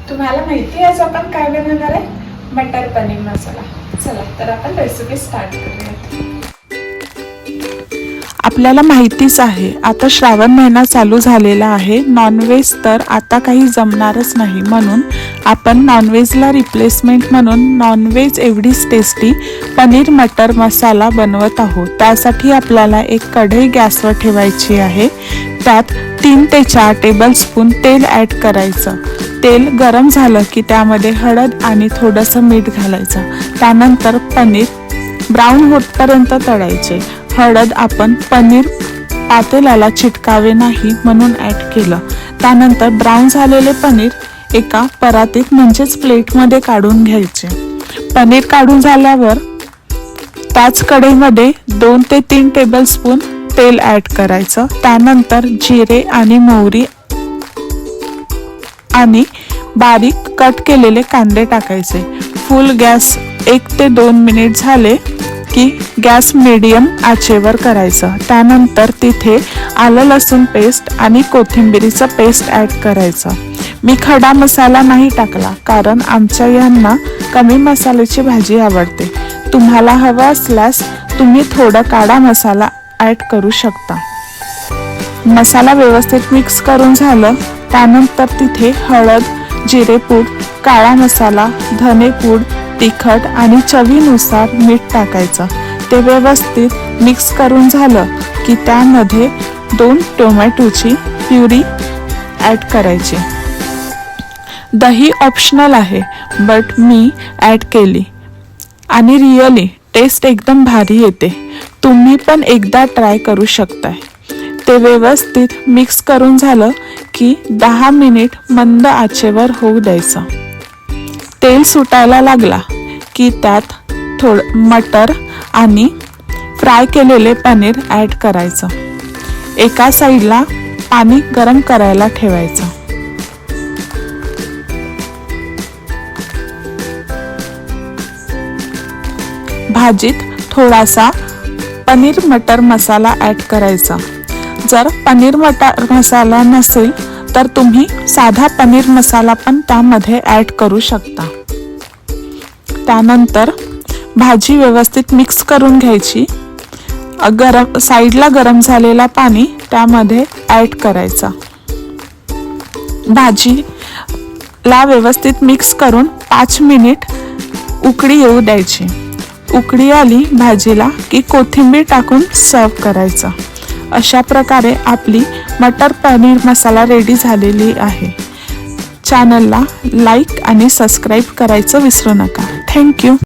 तुम्हाला माहिती आहे आज आपण काय बनवणार आहे? मटर पनीर मसाला. चला तर आपण रेसिपी स्टार्ट करूयात. आपल्याला माहितीच आहे आता श्रावण महिना चालू झालेला आहे. नॉनव्हेज तर आता काही जमणारच नाही, म्हणून आपण नॉनव्हेजला रिप्लेसमेंट म्हणून नॉनव्हेज एवढीच टेस्टी पनीर मटर मसाला बनवत आहोत. त्यासाठी आपल्याला एक कढई गॅसवर ठेवायची आहे. त्यात 3 ते 4 टेबलस्पून तेल ॲड करायचं. तेल गरम झालं की त्यामध्ये हळद आणि थोडंसं मीठ घालायचं. त्यानंतर पनीर ब्राऊन होतपर्यंत तळायचे. हळद आपण पनीर पातेल्याला चिटकावे नाही म्हणून ॲड केलं. त्यानंतर ब्राऊन झालेले पनीर एका परातीत म्हणजेच प्लेटमध्ये काढून घ्यायचे. पनीर काढून झाल्यावर त्याच कढईमध्ये 2 ते 3 टेबलस्पून तेल ॲड करायचं. त्यानंतर जिरे आणि मोहरी आणि बारीक कट केलेले कांदे टाकायचे. फुल गॅस 1 ते 2 मिनिट झाले की गॅस मीडियम आचेवर करायचं. त्यानंतर तिथे आलं लसूण पेस्ट आणि कोथिंबिरीचं पेस्ट ॲड करायचं. मी खडा मसाला नाही टाकला कारण आमच्या यांना कमी मसाल्याची भाजी आवडते. तुम्हाला हवं असल्यास तुम्ही थोडा काळा मसाला ॲड करू शकता. मसाला व्यवस्थित मिक्स करून झालं त्यानंतर तिथे हळद, जिरेपूड, काळा मसाला, धनेपूड, तिखट आणि चवीनुसार मीठ टाकायचं. ते व्यवस्थित मिक्स करून झालं की त्यामध्ये 2 टोमॅटोची प्युरी ॲड करायची. दही ऑप्शनल आहे बट मी ॲड केली आणि रिअली टेस्ट एकदम भारी येते. तुम्ही पण एकदा ट्राय करू शकताय. ते व्यवस्थित मिक्स करून झालं की 10 मिनिट मंद आचेवर होऊ द्यायचं. तेल सुटायला लागला की त्यात थोडं मटर आणि फ्राय केलेले पनीर ॲड करायचं. एका साईडला पाणी गरम करायला ठेवायचं. भाजीत थोडासा पनीर मटर मसाला ॲड करायचा. जर पनीर मटर मसाला नसेल तर तुम्ही साधा पनीर मसाला पण त्यामध्ये ॲड करू शकता. त्यानंतर भाजी व्यवस्थित मिक्स करून घ्यायची. साईडला गरम झालेला पाणी त्यामध्ये ॲड करायचा. भाजीला व्यवस्थित मिक्स करून 5 मिनिट उकळी येऊ द्यायची. उकळी आली भाजीला की कोथिंबीर टाकून सर्व करायचं. अशा प्रकारे आपली मटर पनीर मसाला रेडी झालेली आहे. चॅनलला लाईक आणि सबस्क्राईब करायचं विसरू नका. थँक्यू.